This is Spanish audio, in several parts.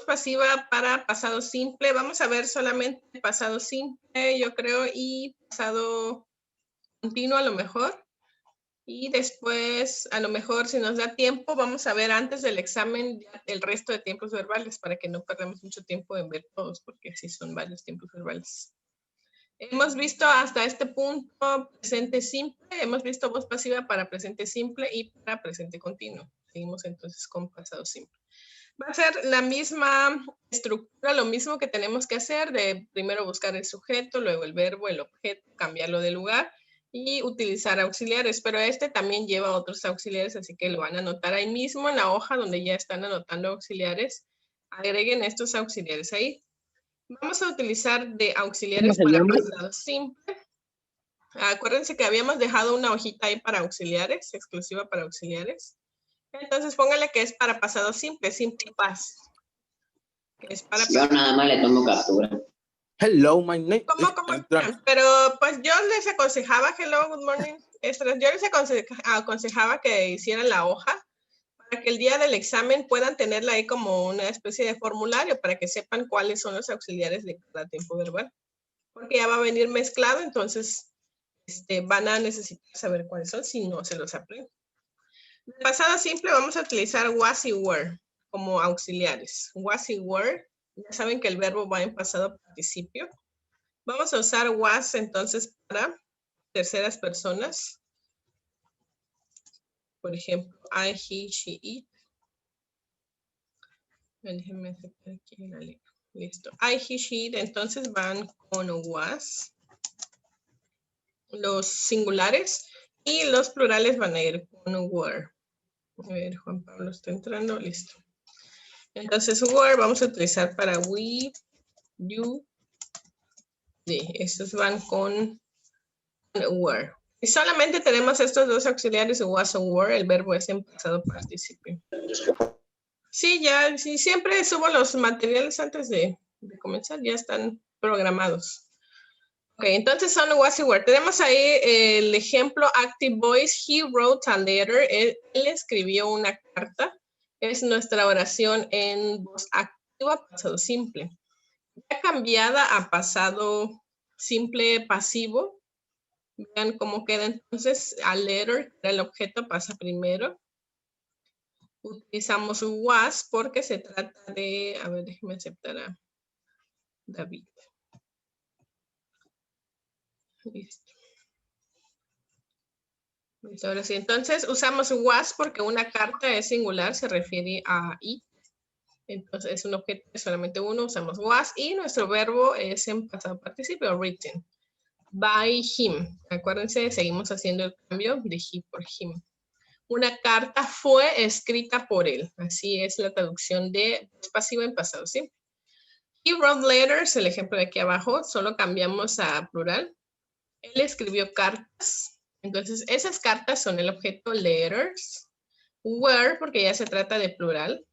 pasiva para pasado simple. Vamos a ver solamente pasado simple, yo creo, y pasado continuo a lo mejor. Y después, a lo mejor, si nos da tiempo, vamos a ver antes del examen el resto de tiempos verbales para que no perdamos mucho tiempo en ver todos, porque sí son varios tiempos verbales. Hemos visto hasta este punto presente simple, hemos visto voz pasiva para presente simple y para presente continuo. Seguimos entonces con pasado simple. Va a ser la misma estructura, lo mismo que tenemos que hacer de primero buscar el sujeto, luego el verbo, el objeto, cambiarlo de lugar y utilizar auxiliares, pero este también lleva otros auxiliares, así que lo van a anotar ahí mismo en la hoja donde ya están anotando auxiliares. Agreguen estos auxiliares ahí. Vamos a utilizar de auxiliares para pasado simple. Acuérdense que habíamos dejado una hojita ahí para auxiliares, exclusiva para auxiliares. Entonces póngale que es para pasado simple, simple past. Es para Yo nada más le tomo captura. Hello, my name. ¿Cómo? Pero pues yo les aconsejaba, hello, good morning. Yo les aconsejaba que hicieran la hoja para que el día del examen puedan tenerla ahí como una especie de formulario para que sepan cuáles son los auxiliares de cada tiempo verbal. Porque ya va a venir mezclado, entonces van a necesitar saber cuáles son si no se los aprenden. En pasado simple vamos a utilizar was y were como auxiliares. Was y were, ya saben que el verbo va en pasado participio. Vamos a usar was entonces para terceras personas. Por ejemplo, I, he, she, it. Déjenme aceptar aquí la letra. Listo. I, he, she, it. Entonces van con was. Los singulares y los plurales van a ir con were. A ver, Juan Pablo está entrando. Listo. Entonces, were vamos a utilizar para we, you, they. Estos van con were. Y solamente tenemos estos dos auxiliares, was o were, el verbo es en pasado participio. Sí, ya, sí, siempre subo los materiales antes de comenzar, ya están programados. Ok, entonces son was y were. Tenemos ahí el ejemplo active voice, he wrote a letter, él escribió una carta. Es nuestra oración en voz activa, pasado simple. Ya cambiada a pasado simple pasivo. Vean cómo queda entonces. A letter, el objeto pasa primero. Utilizamos was porque se trata de, a ver, déjenme aceptar a David. Listo. Listo, ahora sí. Entonces usamos was porque una carta es singular, se refiere a it. Entonces es un objeto de solamente uno, usamos was y nuestro verbo es en pasado participio, written. By him. Acuérdense, seguimos haciendo el cambio de he por him. Una carta fue escrita por él. Así es la traducción de pasivo en pasado simple. He wrote letters, el ejemplo de aquí abajo, solo cambiamos a plural. Él escribió cartas. Entonces, esas cartas son el objeto letters. Were, porque ya se trata de plural.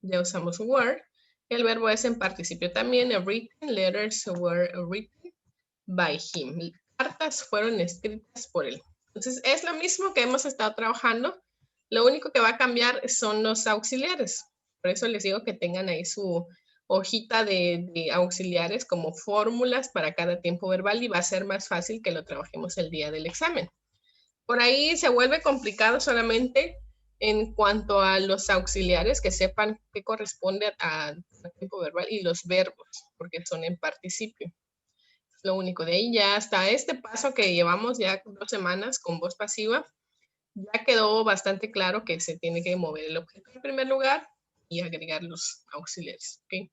Ya usamos were. El verbo es en participio también. Written letters were written by him. Cartas fueron escritas por él. Entonces, es lo mismo que hemos estado trabajando. Lo único que va a cambiar son los auxiliares. Por eso les digo que tengan ahí su hojita de auxiliares como fórmulas para cada tiempo verbal y va a ser más fácil que lo trabajemos el día del examen. Por ahí se vuelve complicado solamente en cuanto a los auxiliares, que sepan qué corresponde a tiempo verbal y los verbos, porque son en participio. Lo único de ahí ya hasta este paso que llevamos ya 2 semanas con voz pasiva, ya quedó bastante claro que se tiene que mover el objeto en primer lugar y agregar los auxiliares. ¿Okay?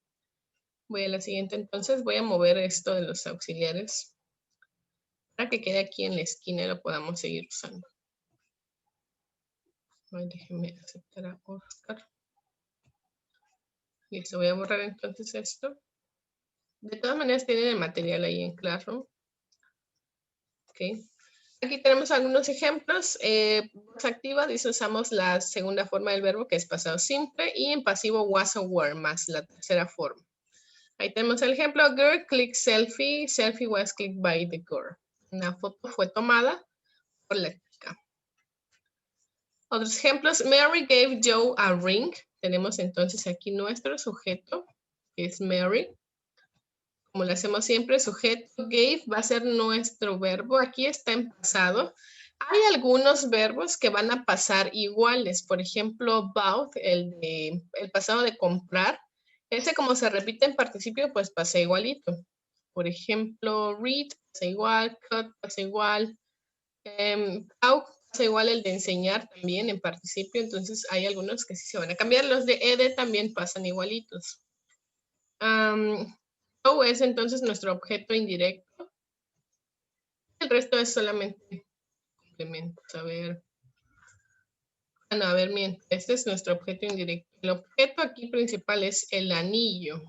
Voy a la siguiente entonces, voy a mover esto de los auxiliares para que quede aquí en la esquina y lo podamos seguir usando. Déjenme aceptar a Oscar. Listo, voy a borrar entonces esto. De todas maneras tienen el material ahí en Classroom. Okay. Aquí tenemos algunos ejemplos. Voz activa, dice usamos la segunda forma del verbo que es pasado simple y en pasivo was o were más la tercera forma. Ahí tenemos el ejemplo. Girl click selfie. Selfie was clicked by the girl. Una foto fue tomada por la chica. Otros ejemplos. Mary gave Joe a ring. Tenemos entonces aquí nuestro sujeto. que es Mary. Como lo hacemos siempre, sujeto gave va a ser nuestro verbo. Aquí está en pasado. Hay algunos verbos que van a pasar iguales. Por ejemplo, bought, el pasado de comprar. Ese como se repite en participio, pues pasa igualito. Por ejemplo, read pasa igual, cut pasa igual. Talk pasa igual el de enseñar también en participio. Entonces hay algunos que sí se van a cambiar. Los de ed también pasan igualitos. So es entonces nuestro objeto indirecto. El resto es solamente complementos. A ver. Bueno, a ver, miren, este es nuestro objeto indirecto. El objeto aquí principal es el anillo.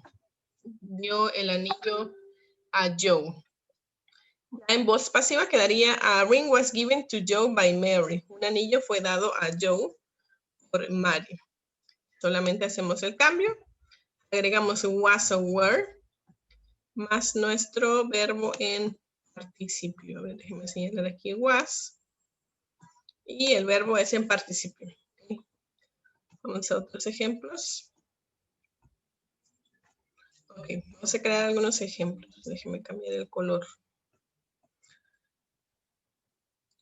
Dio el anillo a Joe. En voz pasiva quedaría a ring was given to Joe by Mary. Un anillo fue dado a Joe por Mary. Solamente hacemos el cambio. Agregamos was o were más nuestro verbo en participio. A ver, déjenme señalar aquí was. Y el verbo es en participio. Okay. Vamos a otros ejemplos. Ok, vamos a crear algunos ejemplos. Déjenme cambiar el color.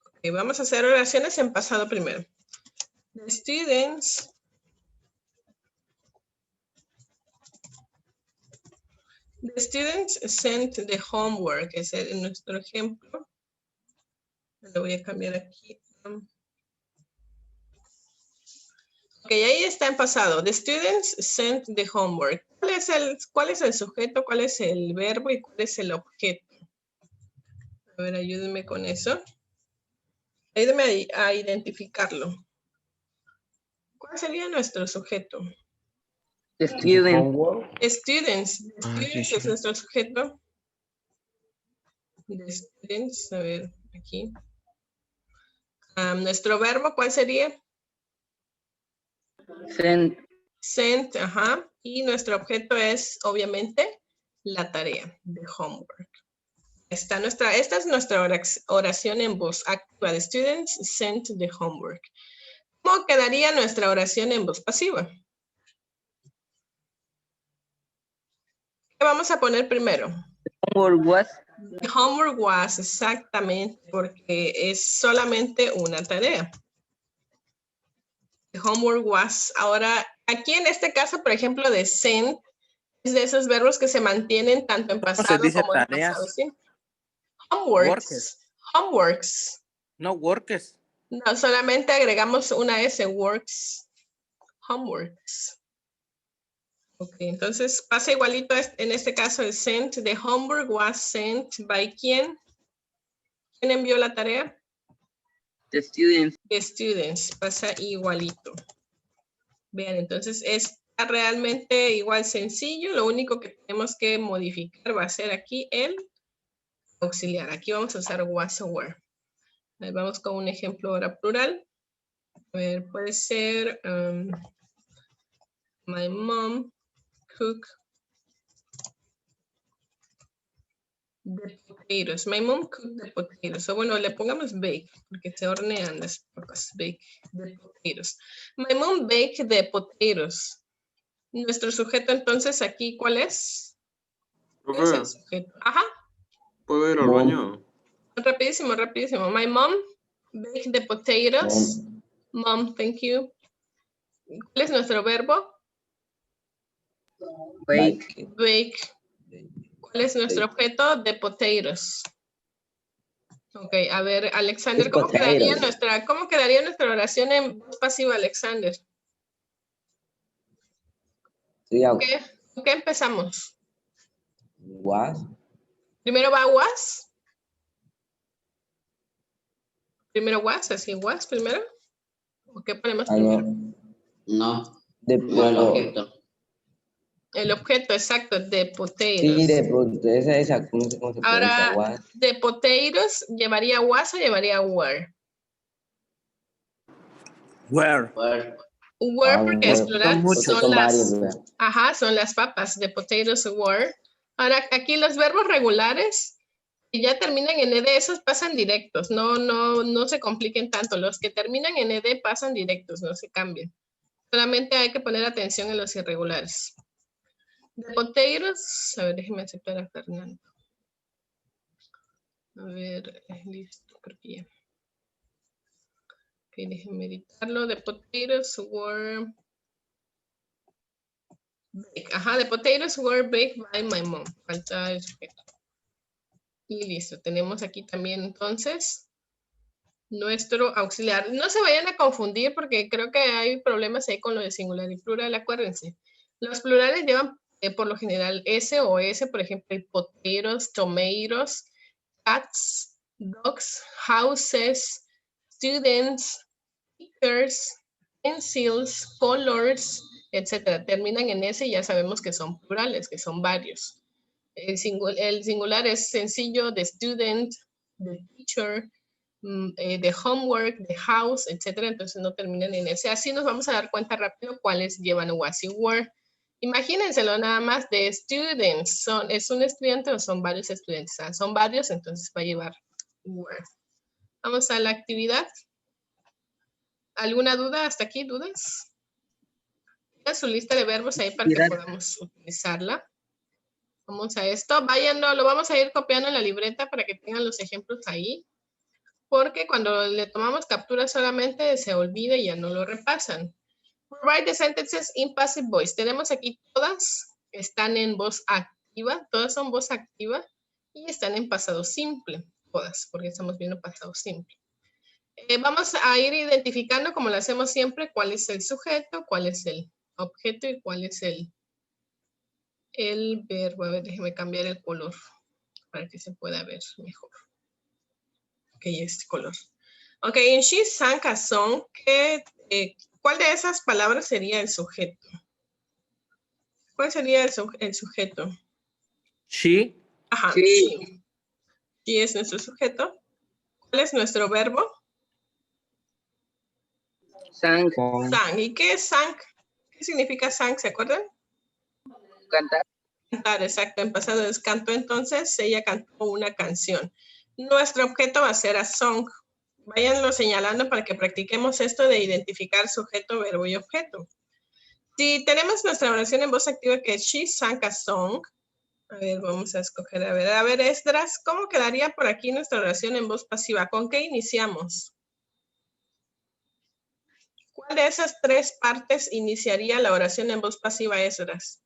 Ok, vamos a hacer oraciones en pasado primero. The students sent the homework. Ese es nuestro ejemplo. Lo voy a cambiar aquí. Ok, ahí está en pasado. The students sent the homework. ¿Cuál es el sujeto? ¿Cuál es el verbo? ¿Y cuál es el objeto? A ver, ayúdenme con eso. Ayúdenme a identificarlo. ¿Cuál sería nuestro sujeto? The student. Students. Students es nuestro sujeto. The students, a ver, aquí. Nuestro verbo, ¿cuál sería? Sent. Sent, ajá. Y nuestro objeto es, obviamente, la tarea, the homework. Esta es nuestra oración en voz activa. The students sent the homework. ¿Cómo quedaría nuestra oración en voz pasiva? ¿Qué vamos a poner primero? Homework was. The homework was, exactamente, porque es solamente una tarea. The homework was. Ahora, aquí en este caso, por ejemplo, de sent, es de esos verbos que se mantienen tanto en pasado como en pasado simple. Homeworks. Homeworks. No workers. No, solamente agregamos una S, works. Homeworks. Ok, entonces pasa igualito en este caso el sent. The homework was sent by ¿quién? ¿Quién envió la tarea? The students. The students. Pasa igualito. Vean, entonces está realmente igual sencillo. Lo único que tenemos que modificar va a ser aquí el auxiliar. Aquí vamos a usar was o were. Ahí vamos con un ejemplo ahora plural. A ver, puede ser my mom cook the potatoes. My mom cooked the potatoes. O bueno, le pongamos bake, porque se hornean las papas. Bake the potatoes. My mom baked the potatoes. Nuestro sujeto entonces aquí, ¿cuál es? ¿Cuál es el sujeto? Ajá. ¿Puedo ir al baño? Rapidísimo, rapidísimo. My mom baked the potatoes. Mom, thank you. ¿Cuál es nuestro verbo? Bake. Bake. ¿Cuál es nuestro objeto? The potatoes. Ok, a ver, Alexander, ¿cómo quedaría nuestra oración en voz pasiva, Alexander? Sí, ¿Con qué empezamos? was. Primero va was. Primero was, así was primero. ¿O qué ponemos primero? No. El objeto. El objeto, exacto, the potatoes. Sí, esa, ¿cómo se pronuncia? Ahora, Was. the potatoes, ¿llevaría was o llevaría were? Where? Were porque es plural, Son varios, ¿verdad? ajá, son las papas, the potatoes were. Ahora, aquí los verbos regulares, que ya terminan en ed, esos pasan directos, no se compliquen tanto. Los que terminan en ed pasan directos, no se cambian. Solamente hay que poner atención en los irregulares. The potatoes. A ver, déjenme aceptar a Fernando. A ver, listo, creo que ya. Ok, déjenme editarlo. The potatoes were baked. Ajá, the potatoes were baked by my mom. Falta el sujeto. Y listo, tenemos aquí también entonces nuestro auxiliar. No se vayan a confundir porque creo que hay problemas ahí con lo de singular y plural, acuérdense. Los plurales llevan por lo general S o S, por ejemplo, potatoes, tomatoes, cats, dogs, houses, students, teachers, pencils, colors, etcétera. Terminan en S y ya sabemos que son plurales, que son varios. El singular es sencillo, the student, the teacher, the homework, the house, etcétera. Entonces no terminan en S. Así nos vamos a dar cuenta rápido cuáles llevan was y were. Imagínenselo nada más de students. ¿Es un estudiante o son varios estudiantes? Son varios, entonces va a llevar were. Vamos a la actividad. ¿Alguna duda hasta aquí? ¿Dudas? Tengan su lista de verbos ahí para que podamos utilizarla. Vamos a esto. Váyanlo, lo vamos a ir copiando en la libreta para que tengan los ejemplos ahí. Porque cuando le tomamos captura solamente se olvida y ya no lo repasan. Write the sentences in passive voice. Tenemos aquí todas, están en voz activa, todas son voz activa y están en pasado simple, todas, porque estamos viendo pasado simple. Vamos a ir identificando, como lo hacemos siempre, cuál es el sujeto, cuál es el objeto y cuál es el verbo. A ver, déjeme cambiar el color para que se pueda ver mejor. Ok, este color. Ok, en she sang a song, ¿cuál de esas palabras sería el sujeto? ¿Cuál sería el sujeto? She. Ajá, Sí. she. She es nuestro sujeto. ¿Cuál es nuestro verbo? Sang. Sang. ¿Y qué es sang? ¿Qué significa sang? ¿Se acuerdan? Cantar. Cantar, exacto. En pasado es canto, entonces ella cantó una canción. Nuestro objeto va a ser a song. Váyanlo señalando para que practiquemos esto de identificar sujeto, verbo y objeto. Si tenemos nuestra oración en voz activa que es she sang a song, a ver, vamos a escoger, a ver, Esdras, ¿cómo quedaría por aquí nuestra oración en voz pasiva? ¿Con qué iniciamos? ¿Cuál de esas tres partes iniciaría la oración en voz pasiva, Esdras?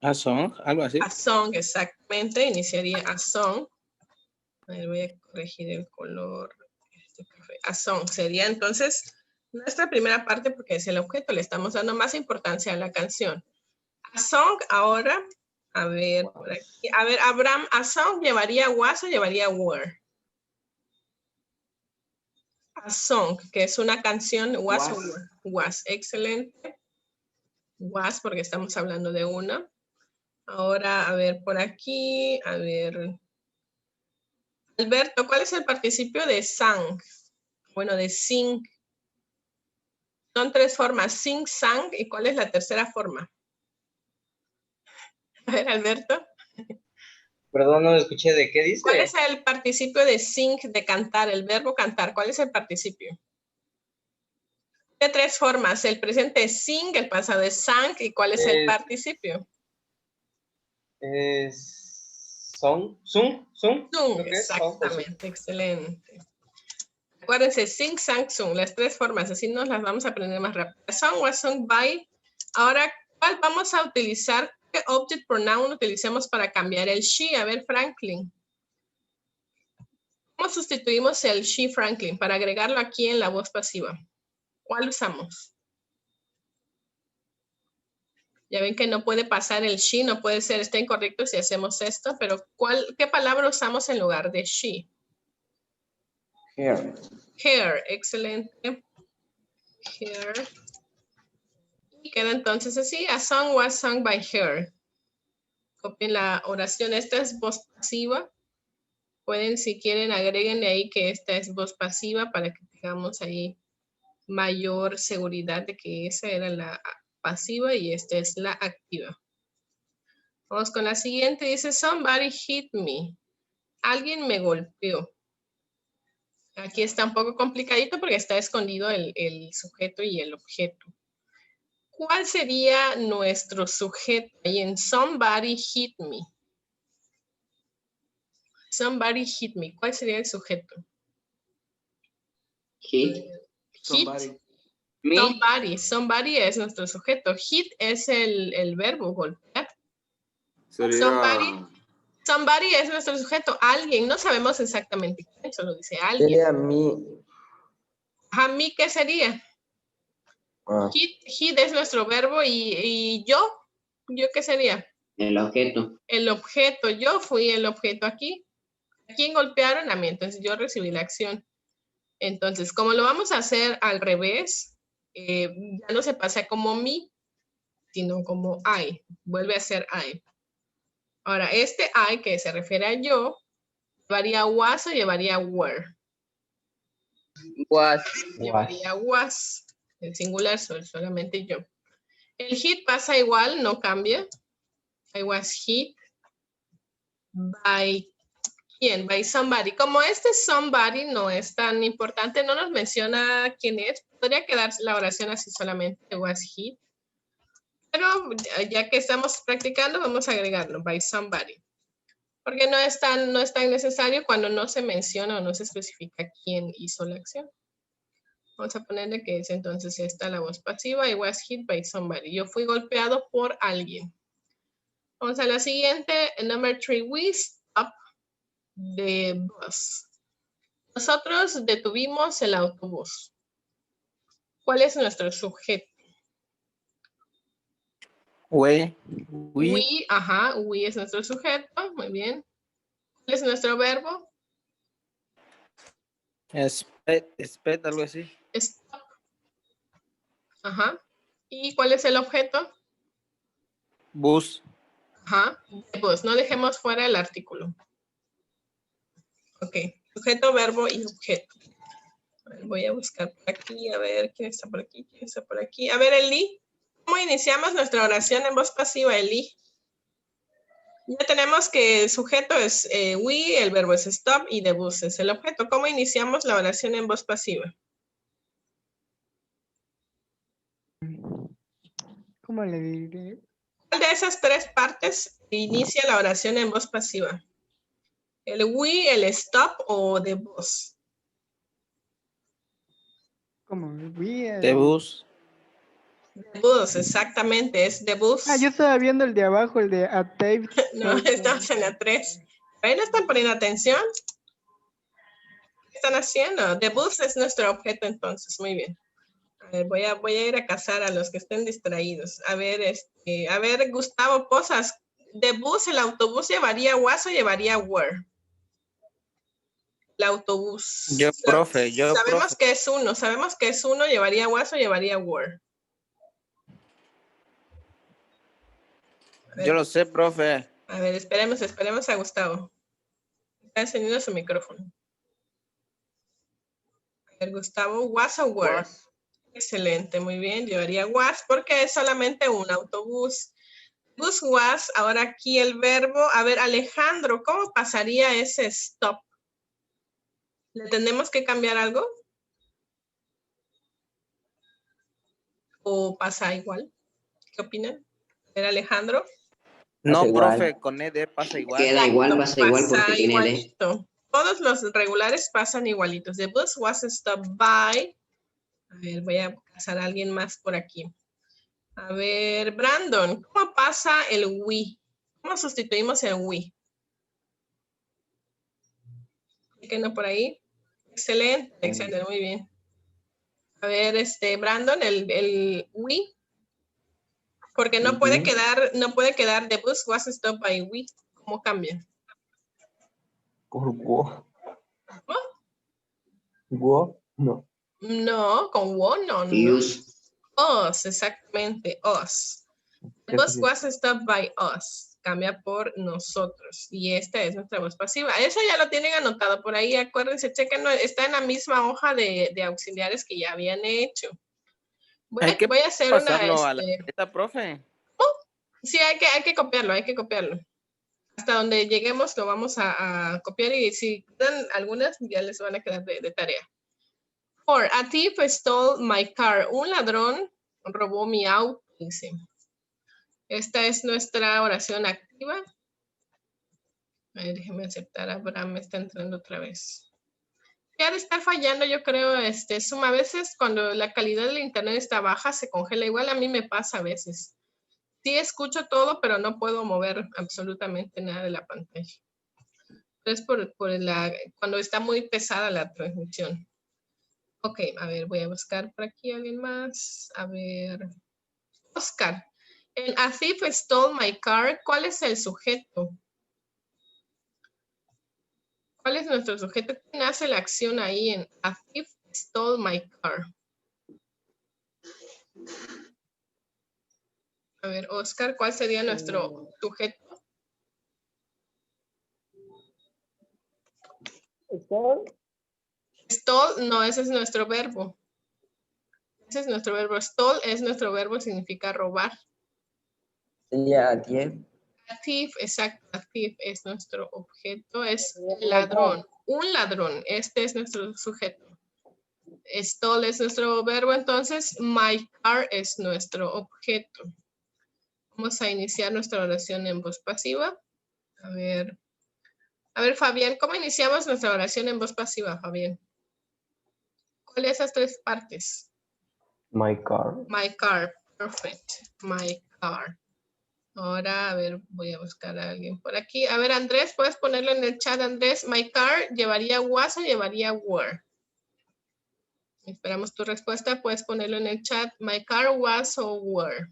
A song, algo así. A song, exactamente, iniciaría a song. A ver, voy a corregir el color. A song sería entonces nuestra primera parte porque es el objeto, le estamos dando más importancia a la canción. A song ahora, a ver, por aquí. A ver, Abraham, ¿a song llevaría was o llevaría were? A song, que es una canción, was o were? Was, excelente. Was, porque estamos hablando de una. Ahora, a ver, por aquí, a ver. Alberto, ¿cuál es el participio de sang? Bueno, de sing. Son tres formas, sing, sang, ¿y cuál es la tercera forma? A ver, Alberto. Perdón, no escuché, ¿de qué dice? ¿Cuál es el participio de sing, de cantar, el verbo cantar? ¿Cuál es el participio? De tres formas, el presente es sing, el pasado es sang, ¿y cuál es el participio? Sung. Sung, Creo que es exactamente, excelente. Acuérdense, sing, sang, sung, las tres formas, así nos las vamos a aprender más rápido. A song was sung by. Ahora, ¿cuál vamos a utilizar? ¿Qué object pronoun utilicemos para cambiar el she? A ver, Franklin. ¿Cómo sustituimos el she, Franklin, para agregarlo aquí en la voz pasiva? ¿Cuál usamos? Ya ven que no puede pasar el she, no puede ser, está incorrecto si hacemos esto, pero ¿qué palabra usamos en lugar de she? Here. Her, excelente. Her. Y queda entonces así, a song was sung by her. Copien la oración, esta es voz pasiva. Pueden, si quieren, agréguenle ahí que esta es voz pasiva para que tengamos ahí mayor seguridad de que esa era la pasiva y esta es la activa. Vamos con la siguiente, dice somebody hit me. Alguien me golpeó. Aquí está un poco complicadito porque está escondido el sujeto y el objeto. ¿Cuál sería nuestro sujeto ahí en somebody hit me? Somebody hit me. ¿Cuál sería el sujeto? Hit. Hit. Me. Somebody es nuestro sujeto. Hit es el verbo, golpear. Sería Somebody es nuestro sujeto. Alguien. No sabemos exactamente quién, solo dice alguien. Sería mi. ¿A mí qué sería? Ah, Hit es nuestro verbo y yo. ¿Yo qué sería? El objeto. El objeto. Yo fui el objeto aquí. ¿A quién golpearon? A mí. Entonces yo recibí la acción. Entonces, como lo vamos a hacer al revés, ya no se pasa como me, sino como I. Vuelve a ser I. Ahora, este I que se refiere a yo, ¿llevaría was o llevaría were? Was. Llevaría was. El singular solamente yo. El hit pasa igual, no cambia. I was hit by ¿quién? By somebody. Como este somebody no es tan importante, no nos menciona quién es, podría quedar la oración así solamente, was hit. Pero ya que estamos practicando, vamos a agregarlo, by somebody. Porque no es tan necesario cuando no se menciona o no se especifica quién hizo la acción. Vamos a ponerle que es entonces esta la voz pasiva, I was hit by somebody. Yo fui golpeado por alguien. Vamos a la siguiente, number 3, we stop the bus. Nosotros detuvimos el autobús. ¿Cuál es nuestro sujeto? We. We es nuestro sujeto, muy bien. ¿Cuál es nuestro verbo? Expect, algo así. Stop. Ajá. ¿Y cuál es el objeto? Bus. Ajá. Pues no dejemos fuera el artículo. Ok. Sujeto, verbo y objeto. A ver, voy a buscar por aquí, a ver quién está por aquí, quién está por aquí. A ver, Eli, ¿cómo iniciamos nuestra oración en voz pasiva, Eli? Ya tenemos que el sujeto es we, el verbo es stop y the bus es el objeto. ¿Cómo iniciamos la oración en voz pasiva? ¿Cómo le diré? ¿Cuál de esas tres partes inicia la oración en voz pasiva? ¿El we, el stop o the bus? ¿Cómo? Vi The bus. The bus, exactamente, es the bus. Ah, yo estaba viendo el de abajo, el de a tape. No, estamos en la 3. ¿Ahí no están poniendo atención? ¿Qué están haciendo? The bus es nuestro objeto entonces, muy bien. A ver, voy a ir a cazar a los que estén distraídos. A ver, Gustavo Pozas, ¿the bus, el autobús llevaría was o llevaría were? El autobús. Yo, profe. Sabemos que es uno, ¿llevaría was o llevaría were? Yo lo sé, profe. A ver, esperemos a Gustavo. Está encendiendo su micrófono. A ver, Gustavo, was o were? Was. Excelente, muy bien. Llevaría was porque es solamente un autobús. Bus was, ahora aquí el verbo. A ver, Alejandro, ¿cómo pasaría ese stop? ¿Le tenemos que cambiar algo? ¿O pasa igual? ¿Qué opinan? A ver, Alejandro. No, Pasa igual. profe, con ED pasa igual. Queda igual, Exacto, pasa igual porque tiene D. igualito. Todos los regulares pasan igualitos. The bus was stopped by. A ver, voy a pasar a alguien más por aquí. A ver, Brandon, ¿cómo pasa el we? ¿Cómo sustituimos el we? ¿Qué no por ahí? Excelente, excelente, muy bien. A ver, Brandon, el we. Porque no puede quedar the bus was stopped by we. ¿Cómo cambia? Por wo. ¿Cómo? Wo, no. No, con wo no. Use. Us, exactamente, us. The bus was stopped by us. Cambia por nosotros. Y esta es nuestra voz pasiva. Eso ya lo tienen anotado por ahí. Acuérdense, chequen, está en la misma hoja de auxiliares que ya habían hecho. Voy a hacer pasarlo una... a la esta, profe. Sí, hay que copiarlo, Hasta donde lleguemos lo vamos a copiar y si dan algunas ya les van a quedar de tarea. A thief stole my car. Un ladrón robó mi auto. Dice. Esta es nuestra oración activa. A ver, déjeme aceptar. Abraham me está entrando otra vez. Ya de estar fallando, yo creo, Zoom. A veces cuando la calidad del internet está baja, se congela. Igual a mí me pasa a veces. Sí escucho todo, pero no puedo mover absolutamente nada de la pantalla. Es cuando está muy pesada la transmisión. Ok, a ver, voy a buscar por aquí a alguien más. A ver. Oscar. En A Thief Stole My Car, ¿cuál es el sujeto? ¿Cuál es nuestro sujeto? ¿Quién hace la acción ahí en A Thief Stole My Car? A ver, Oscar, ¿cuál sería nuestro sujeto? Stole, no, ese es nuestro verbo. Ese es nuestro verbo. Stole es nuestro verbo, significa robar. Sería a 10. A thief, exacto. A thief es nuestro objeto, es ladrón. Un ladrón, este es nuestro sujeto. Stole es nuestro verbo, entonces my car es nuestro objeto. Vamos a iniciar nuestra oración en voz pasiva. A ver, Fabián, ¿cómo iniciamos nuestra oración en voz pasiva, Fabián? ¿Cuáles esas tres partes? My car. My car, perfect. My car. Ahora, a ver, voy a buscar a alguien por aquí. A ver, Andrés, ¿puedes ponerlo en el chat, Andrés? My car, ¿llevaría was o llevaría were? Esperamos tu respuesta. Puedes ponerlo en el chat. My car was o were.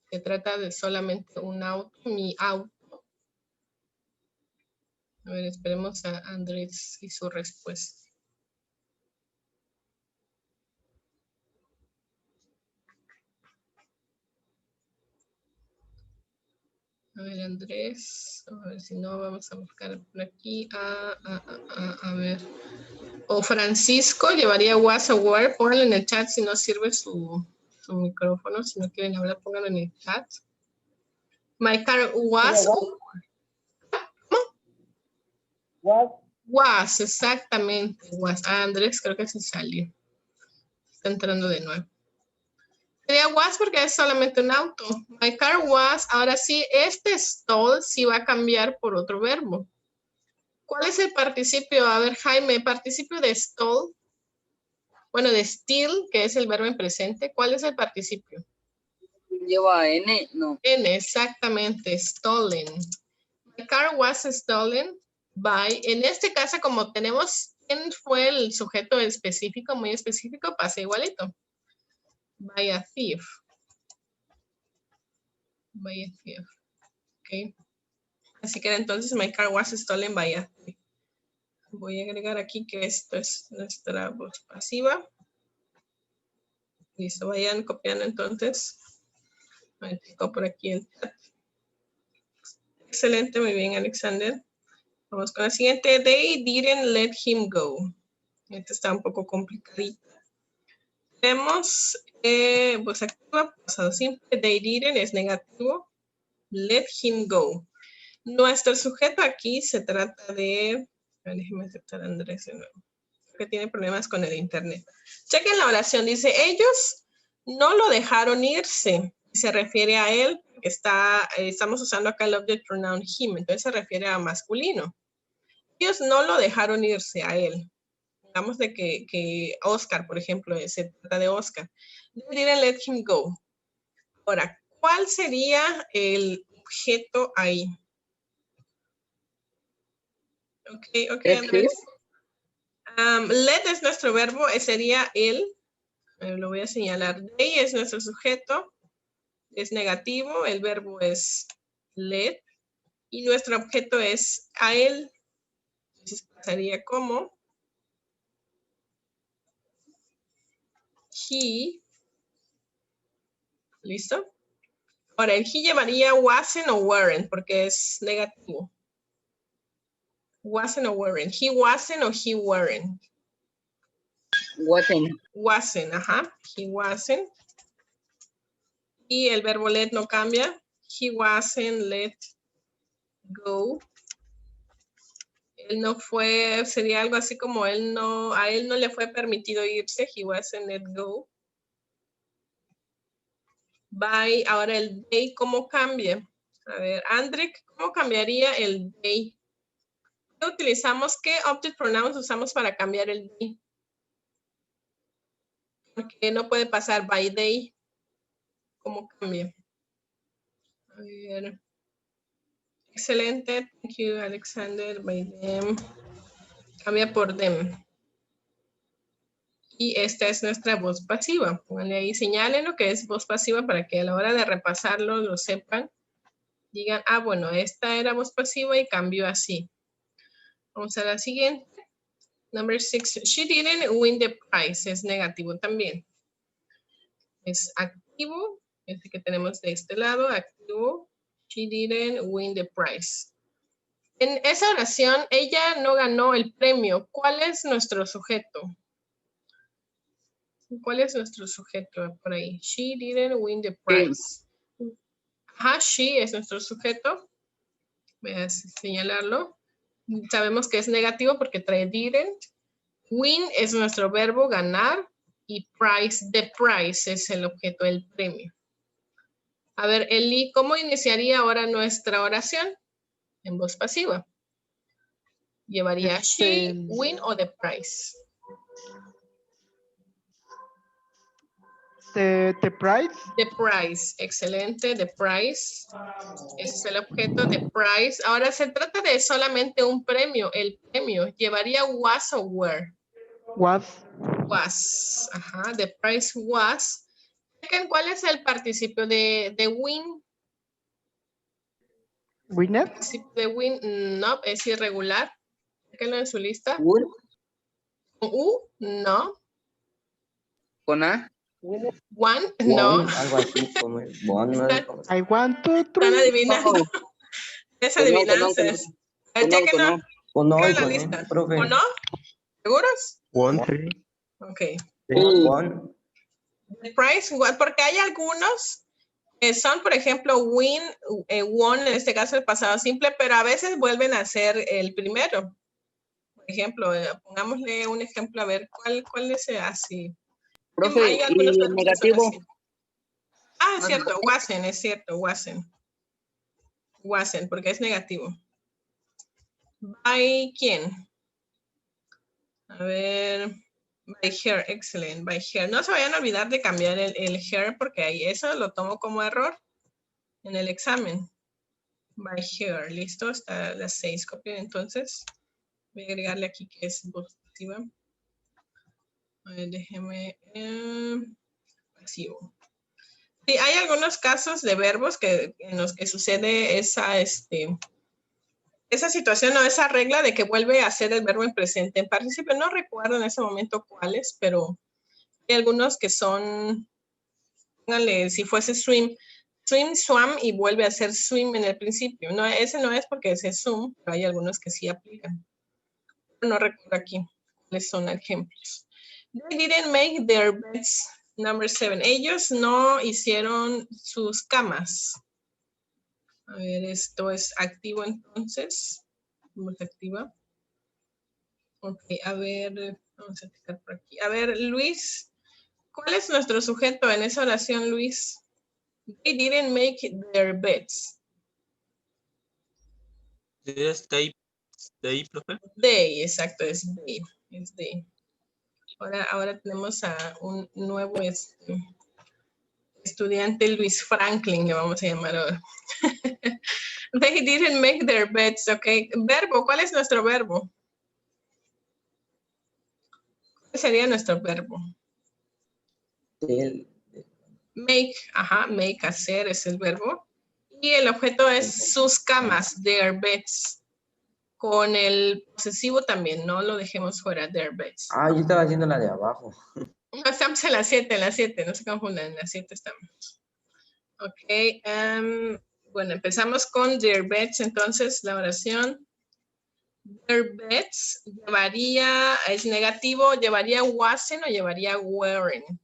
Se trata de solamente un auto, mi auto. A ver, esperemos a Andrés y su respuesta. A ver, Andrés. A ver si no, vamos a buscar por aquí. A ver. O Francisco llevaría was o were. Pónganlo en el chat si no sirve su micrófono. Si no quieren hablar, pónganlo en el chat. My car was. ¿Cómo? Was, exactamente. Was. Ah, Andrés, creo que se salió. Está entrando de nuevo. Sería was porque es solamente un auto. My car was. Ahora sí, stole sí va a cambiar por otro verbo. ¿Cuál es el participio? A ver, Jaime, participio de stole. Bueno, de steal, que es el verbo en presente. ¿Cuál es el participio? Lleva N, no. N, exactamente, stolen. My car was stolen by. En este caso, como tenemos quién fue el sujeto específico, muy específico, pasa igualito. By a thief. By a thief. Ok. Así que entonces my car was stolen by a thief. Voy a agregar aquí que esto es nuestra voz pasiva. Listo, vayan copiando entonces. Tengo por aquí el chat. Excelente, muy bien, Alexander. Vamos con la siguiente. They didn't let him go. Esta está un poco complicadita. Tenemos voz activa, pasado simple. They didn't es negativo. Let him go. Nuestro sujeto aquí se trata de... Déjenme aceptar a Andrés de nuevo, que tiene problemas con el internet. Chequen la oración. Dice, ellos no lo dejaron irse. Se refiere a él. Estamos usando acá el object pronoun him. Entonces se refiere a masculino. Ellos no lo dejaron irse a él. Digamos de que Oscar, por ejemplo, se trata de Oscar. They didn't let him go. Ahora, ¿cuál sería el objeto ahí? Ok, Andrés. Let es nuestro verbo, sería él. Lo voy a señalar. They es nuestro sujeto. Es negativo. El verbo es let. Y nuestro objeto es a él. Entonces pasaría como he. ¿Listo? Ahora, el he llevaría wasn't o weren't porque es negativo. Wasn't o weren't. He wasn't o he weren't. Wasn't. Wasn't, ajá. He wasn't. Y el verbo let no cambia. He wasn't let go. Él no fue, sería algo así como a él no le fue permitido irse. He wasn't let go. By, ahora el they, ¿cómo cambia? A ver, Andrick, ¿cómo cambiaría el they? ¿Qué utilizamos? ¿Qué object pronouns usamos para cambiar el they? Porque no puede pasar by they. ¿Cómo cambia? A ver. Excelente. Thank you, Alexander. By them. Cambia por them. Y esta es nuestra voz pasiva. Pónganle ahí, señalen lo que es voz pasiva para que a la hora de repasarlo lo sepan. Digan, ah, bueno, esta era voz pasiva y cambió así. Vamos a la siguiente. Number 6. She didn't win the prize. Es negativo también. Es activo. Es el que tenemos de este lado. Activo. She didn't win the prize. En esa oración, ella no ganó el premio. ¿Cuál es nuestro sujeto? ¿Cuál es nuestro sujeto por ahí? She didn't win the prize. Ajá, she es nuestro sujeto. Voy a señalarlo. Sabemos que es negativo porque trae didn't. Win es nuestro verbo, ganar. Y prize, the prize es el objeto, el premio. A ver, Eli, ¿cómo iniciaría ahora nuestra oración? En voz pasiva. ¿Llevaría she, win o the prize? The price. The prize, excelente, the prize. Ese es el objeto, the prize. Ahora se trata de solamente un premio, el premio. ¿Llevaría was o were? Was. Was, ajá, the prize was. ¿Cuál es el participio de win? Winner. El participio de win, no, es irregular. Déjenlo en su lista. Would. ¿Con U? No. Con A. One, no. Algo así como el bon, ¿no? I want to Están try. adivinando. No. Es Con no, adivinanzas. con no, con no. O no, ¿Qué y es la con lista? él, profe. ¿O no? ¿Seguros? One, three. Ok. Bon. The price, porque hay algunos que son, por ejemplo, win, won, en este caso el pasado simple, pero a veces vuelven a ser el primero. Por ejemplo, pongámosle un ejemplo, a ver, ¿cuál es así? Profe, Hay algunos y que el son negativo. así. Ah, es cierto, wasn't, es cierto, wasn't. Wasn't, porque es negativo. ¿By quién? A ver, by her, excelente, by her. No se vayan a olvidar de cambiar el her porque ahí eso lo tomo como error en el examen. By her, listo, hasta las 6 copien entonces. Voy a agregarle aquí que es voz pasiva. A ver, déjeme pasivo. Sí, hay algunos casos de verbos en los que sucede esa situación o esa regla de que vuelve a ser el verbo en presente. En participio no recuerdo en ese momento cuáles, pero hay algunos que son, póngale, si fuese swim, swam y vuelve a ser swim en el principio. No, ese no es porque es swim, pero hay algunos que sí aplican. No recuerdo aquí cuáles son ejemplos. They didn't make their beds. Number 7. Ellos no hicieron sus camas. A ver, esto es activo entonces. ¿Cómo se activa? Ok, a ver, vamos a checar por aquí. A ver, Luis, ¿cuál es nuestro sujeto en esa oración, Luis? They didn't make their beds. Stay, profe. They, exacto, es they. Es they. Ahora tenemos a un nuevo estudiante, Luis Franklin, le vamos a llamar ahora. They didn't make their beds, ok. Verbo, ¿cuál es nuestro verbo? ¿Cuál sería nuestro verbo? Make, ajá, make, hacer es el verbo. Y el objeto es sus camas, their beds. Con el posesivo también, no lo dejemos fuera, their beds. Ah, yo estaba haciendo la de abajo. No, estamos en la 7, no se confundan, en la 7 estamos. Ok, bueno, empezamos con their beds, entonces la oración. Their beds llevaría, es negativo, llevaría wasn't o llevaría weren't.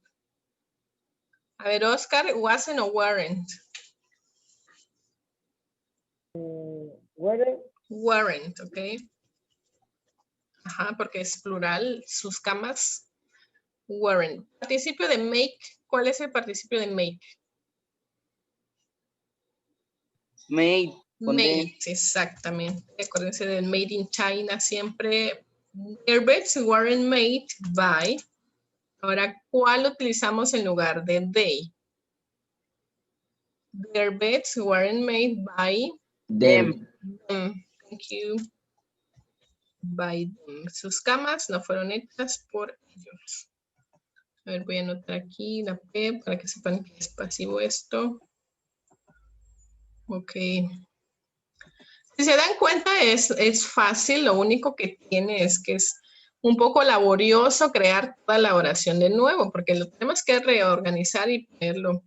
A ver, Oscar, wasn't o weren't. Weren't, ok. Ajá, porque es plural. Sus camas weren't. Participio de make. ¿Cuál es el participio de make? Made. Con D. Made, exactamente. Acuérdense del made in China siempre. Their beds weren't made by. Ahora, ¿cuál utilizamos en lugar de they? Their beds weren't made by Them. them. Thank you. By them. Sus camas no fueron hechas por ellos. A ver, voy a anotar aquí la P para que sepan que es pasivo esto. Ok. Si se dan cuenta, es fácil. Lo único que tiene es que es un poco laborioso crear toda la oración de nuevo, porque lo tenemos que reorganizar y ponerlo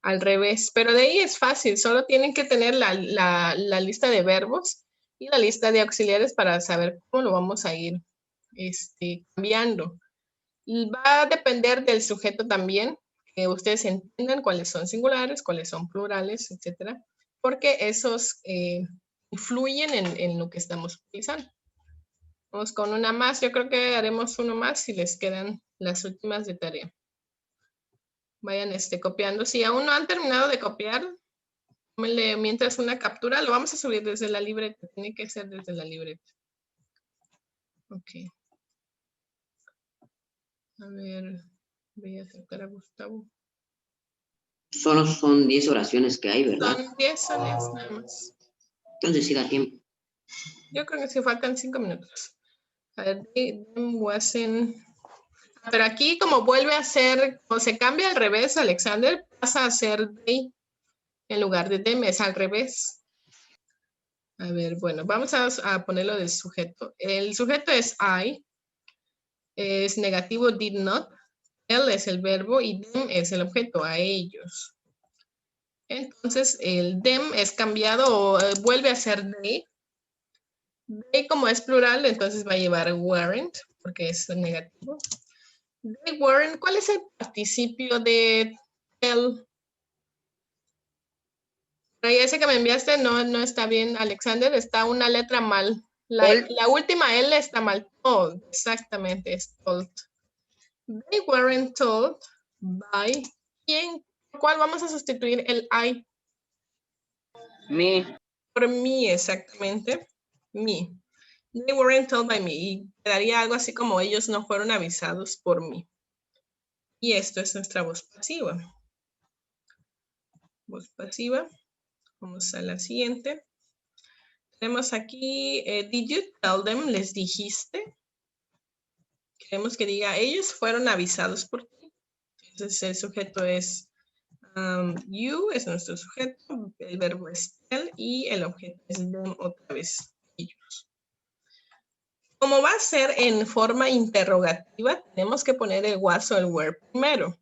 al revés. Pero de ahí es fácil. Solo tienen que tener la lista de verbos y la lista de auxiliares para saber cómo lo vamos a ir cambiando. Y va a depender del sujeto también, que ustedes entiendan cuáles son singulares, cuáles son plurales, etcétera, porque esos influyen en lo que estamos utilizando. Vamos con una más. Yo creo que haremos uno más si les quedan las últimas de tarea. Vayan copiando. Si aún no han terminado de copiar, tómenle mientras una captura. Lo vamos a subir desde la libreta. Tiene que ser desde la libreta. Ok. A ver, voy a acercar a Gustavo. Solo son 10 oraciones que hay, ¿verdad? Son 10 nada más. Entonces sí da tiempo. Yo creo que sí faltan 5 minutos. A ver, them wasn't. Pero aquí como vuelve a ser, o se cambia al revés, Alexander, pasa a ser they en lugar de them, es al revés. A ver, bueno, vamos a ponerlo del sujeto. El sujeto es I, es negativo did not, él es el verbo y them es el objeto, a ellos. Entonces el them es cambiado o vuelve a ser they. They como es plural, entonces va a llevar weren't, porque es negativo. They weren't, ¿cuál es el participio de tell? Pero ese que me enviaste no está bien, Alexander, está una letra mal. La última L está mal. Told, exactamente, es told. They weren't told by ¿quién? ¿Cuál vamos a sustituir el I? Me. Por mí, exactamente. Me. They weren't told by me. Y quedaría algo así como ellos no fueron avisados por mí. Y esto es nuestra voz pasiva. Voz pasiva. Vamos a la siguiente. Tenemos aquí, did you tell them? ¿Les dijiste? Queremos que diga, ellos fueron avisados por ti. Entonces el sujeto es you, es nuestro sujeto. El verbo es tell y el objeto es them otra vez. Ellos. Como va a ser en forma interrogativa, tenemos que poner el was o el were primero.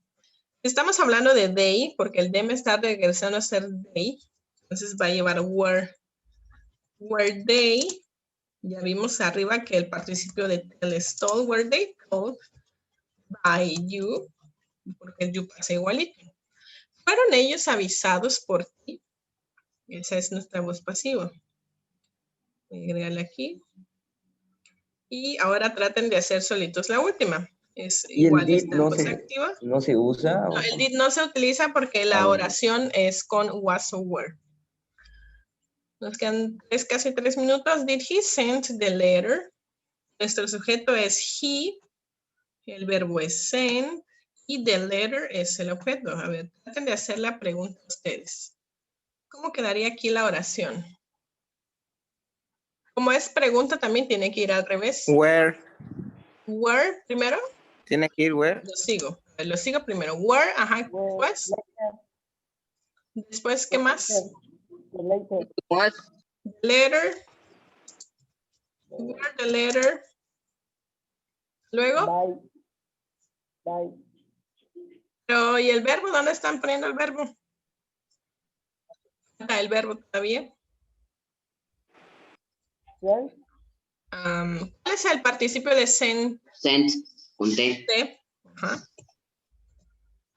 Estamos hablando de they, porque el them está regresando a ser they. Entonces va a llevar were. Were they, ya vimos arriba que el participio de tell es told. Were they told by you, porque el you pasa igualito. ¿Fueron ellos avisados por ti? Esa es nuestra voz pasiva. Voy a agregarle aquí. Y ahora traten de hacer solitos la última. Es ¿Y el igual did esta no voz se, activa. no se usa? No, el did no se utiliza porque la oración es con was o were. Nos quedan casi 3 minutos. Did he send the letter? Nuestro sujeto es he. El verbo es send. Y the letter es el objeto. A ver, traten de hacer la pregunta ustedes. ¿Cómo quedaría aquí la oración? Como es pregunta, también tiene que ir al revés. Where. Were primero. Tiene que ir where. Lo sigo primero. Were, ajá. Después, ¿qué más? What? Letter. Were the letter. Luego. Pero, ¿y el verbo? ¿Dónde están poniendo el verbo? El verbo todavía. ¿Cuál es el participio de send? Sent, con T. Ajá.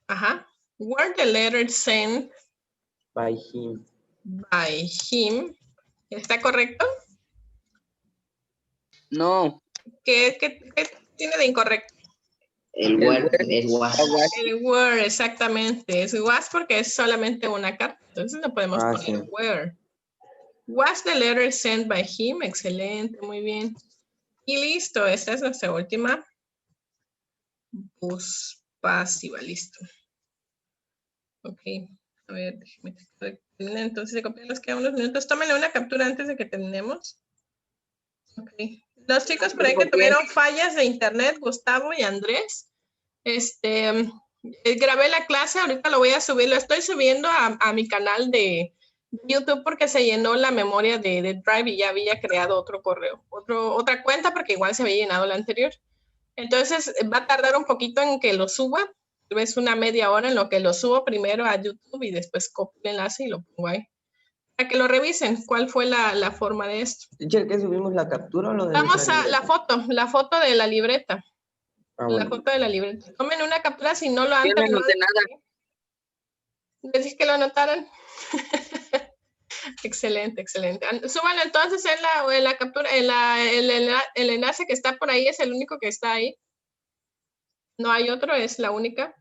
Ajá. Were the letters sent By him. by him? ¿Está correcto? No. ¿Qué tiene de incorrecto? El word es was. El were, exactamente. Es was porque es solamente una carta. Entonces no podemos Ah, poner sí. were. Was the letter sent by him? Excelente, muy bien. Y listo, esta es nuestra última. Bus pasiva, listo. Ok, a ver, déjeme terminar entonces de copiar, nos quedan unos minutos. Tómenle una captura antes de que terminemos. Ok. Los chicos por ahí que tuvieron fallas de internet, Gustavo y Andrés, grabé la clase, ahorita lo voy a subir, lo estoy subiendo a mi canal de YouTube porque se llenó la memoria de Drive y ya había creado otro correo, otra cuenta porque igual se había llenado la anterior. Entonces va a tardar un poquito en que lo suba, tal vez una media hora en lo que lo subo primero a YouTube y después copio el enlace y lo pongo ahí. Para que lo revisen, cuál fue la forma de esto. Teacher, ¿qué subimos la captura o lo de Vamos nuestra a la foto de la libreta. Ah, La bueno. foto de la libreta. Tomen una captura si no lo han Yo no anoté nada. Decís que lo anotaron. Excelente, excelente. Súbanlo entonces en la captura, el enlace que está por ahí es el único que está ahí. No hay otro, es la única.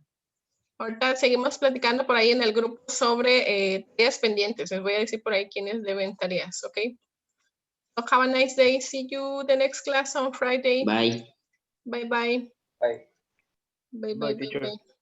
Ahorita seguimos platicando por ahí en el grupo sobre tareas pendientes. Les voy a decir por ahí quiénes deben tareas, ¿ok? So have a nice day. See you the next class on Friday. Bye. Bye, bye. Bye. Bye, bye, Bye, bye, teacher. bye.